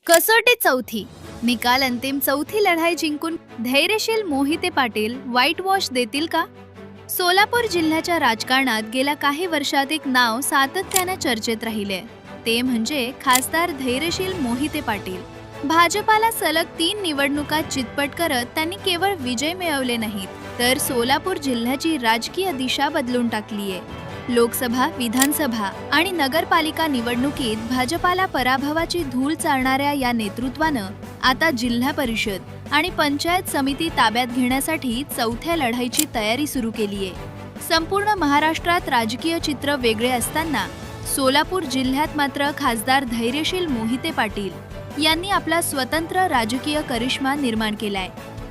कसोटी चौथी निकाल अंतिम चौथी लढाई जिंकून धैर्यशील मोहिते पाटील व्हाईट वॉश देतील का? सोलापूर जिल्ह्याच्या राजकारणात गेल्या काही वर्षात एक नाव सातत्याने चर्चेत राहिले, ते म्हणजे खासदार धैर्यशील मोहिते पाटील. भाजपाला सलग 3 निवडणुका चितपट करत त्यांनी केवळ विजय मिळवले नाहीत, तर सोलापूर जिल्ह्याची राजकीय दिशा बदलून टाकलीये. लोकसभा, विधानसभा आणि नगरपालिका निवडणुकीत भाजपाला पराभवाची धूळ चारणाऱ्या या नेतृत्वानं आता जिल्हा परिषद आणि पंचायत समिती ताब्यात घेण्यासाठी चौथ्या लढाईची तयारी सुरू केलीये. संपूर्ण महाराष्ट्रात राजकीय चित्र वेगळे असताना सोलापूर जिल्ह्यात मात्र खासदार धैर्यशील मोहिते पाटील यांनी आपला स्वतंत्र राजकीय करिश्मा निर्माण केलाय.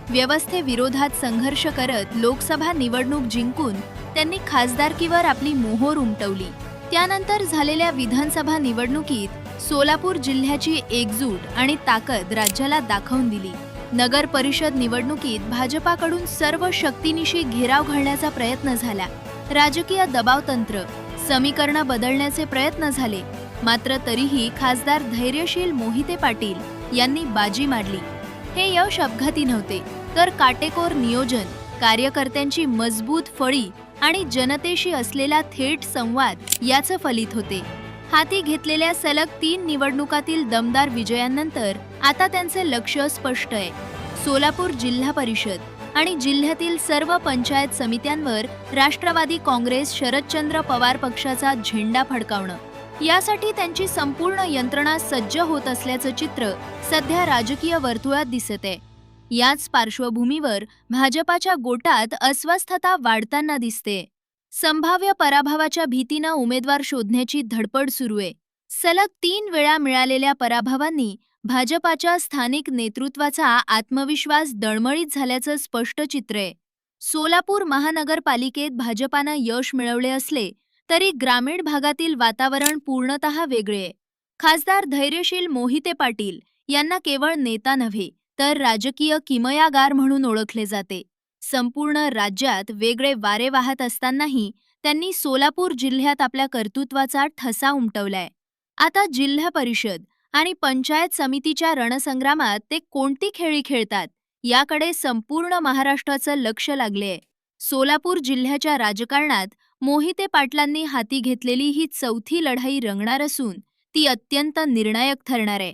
व्यवस्थेविरोधात संघर्ष करत लोकसभा निवडणूक जिंकून त्यांनी खासदारकीवर आपली मोहोर उमटवली. त्यानंतर झालेल्या विधानसभा निवडणुकीत सोलापूर जिल्ह्याची एकजूट आणि ताकद राज्याला दाखवून दिली. नगर परिषद निवडणुकीत भाजपाकडून सर्व शक्तीनिशी घेराव घालण्याचा प्रयत्न झाला. राजकीय दबावतंत्र, समीकरणं बदलण्याचे प्रयत्न झाले, मात्र तरीही खासदार धैर्यशील मोहिते पाटील यांनी बाजी मारली. हे यश अपघाती नव्हते, तर काटेकोर नियोजन, कार्यकर्त्यांची मजबूत फळी आणि जनतेशी असलेला थेट संवाद याचं फलित होते. हाती घेतलेल्या सलग 3 निवडणुकातील दमदार विजयांनंतर आता त्यांचे लक्ष स्पष्ट आहे. सोलापूर जिल्हा परिषद आणि जिल्ह्यातील सर्व पंचायत समित्यांवर राष्ट्रवादी काँग्रेस शरदचंद्र पवार पक्षाचा झेंडा फडकावणं. यासाठी त्यांची संपूर्ण यंत्रणा सज्ज होत असल्याचं चित्र सध्या राजकीय वर्तुळात दिसत आहे. याच पार्श्वभूमीवर भाजपाच्या गोटात अस्वस्थता वाढताना दिसते. संभाव्य पराभवाच्या भीतीनं उमेदवार शोधण्याची धडपड सुरू आहे. सलग 3 वेळा मिळालेल्या पराभवांनी भाजपाच्या स्थानिक नेतृत्वाचा आत्मविश्वास डळमळीत झाल्याचं स्पष्ट चित्र आहे. सोलापूर महानगरपालिकेत भाजपानं यश मिळवले असले तरी ग्रामीण भागातील वातावरण पूर्णतः वेगळे आहे. खासदार धैर्यशील मोहिते पाटील यांना केवळ नेता नव्हे, तर राजकीय किमयागार म्हणून ओळखले जाते. संपूर्ण राज्यात वेगळे वारे वाहत असतानाही त्यांनी सोलापूर जिल्ह्यात आपल्या कर्तृत्वाचा ठसा उमटवलाय. आता जिल्हा परिषद आणि पंचायत समितीच्या रणसंग्रामात ते कोणती खेळी खेळतात याकडे संपूर्ण महाराष्ट्राचं लक्ष लागलेय. सोलापूर जिल्ह्याच्या राजकारणात मोहिते पाटलांनी हाती घेतलेली ही चौथी लढाई रंगणार असून ती अत्यंत निर्णायक ठरणार आहे.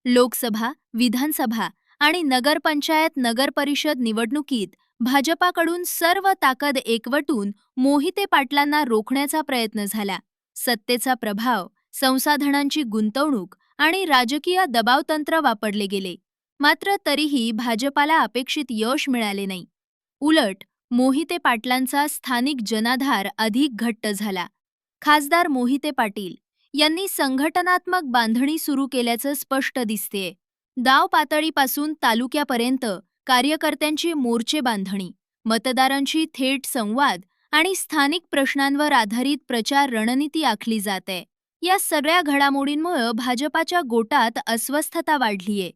लोकसभा, विधानसभा आणि नगरपंचायत नगरपरिषद निवडणुकीत भाजपाकडून सर्व ताकद एकवटून मोहिते पाटलांना रोखण्याचा प्रयत्न झाला. सत्तेचा प्रभाव, संसाधनांची गुंतवणूक आणि राजकीय दबावतंत्र वापरले गेले, मात्र तरीही भाजपाला अपेक्षित यश मिळाले नाही. उलट मोहिते पाटलांचा स्थानिक जनाधार अधिक घट्ट झाला. खासदार मोहिते पाटील यांनी संघटनात्मक बांधणी सुरू केल्याचं स्पष्ट दिसतेय. गाव पातळीपासून तालुक्यापर्यंत कार्यकर्त्यांची मोर्चे बांधणी, मतदारांशी थेट संवाद आणि स्थानिक प्रश्नांवर आधारित प्रचार रणनीती आखली जाते. या सगळ्या घडामोडींमुळे भाजपाच्या गोटात अस्वस्थता वाढलीये.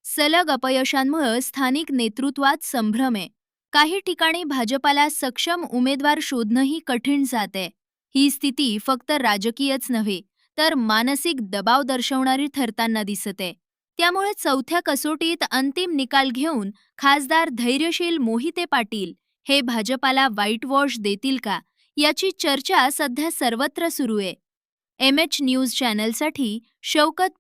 सलग अपयशांमुळे स्थानिक नेतृत्वात संभ्रम आहे. काही ठिकाणी भाजपाला सक्षम उमेदवार शोधणंही कठीण जाते. ही स्थिती फक्त राजकीयच नव्हे, तर मानसिक दबाव दर्शवणारी ठरताना दिसते. त्यामुळे चौथ्या कसोटीत अंतिम निकाल घेऊन खासदार धैर्यशील मोहिते पाटील हे भाजपाला व्हाईट वॉश देतील का, याची चर्चा सध्या सर्वत्र सुरू आहे. MH news चॅनलसाठी Shaukat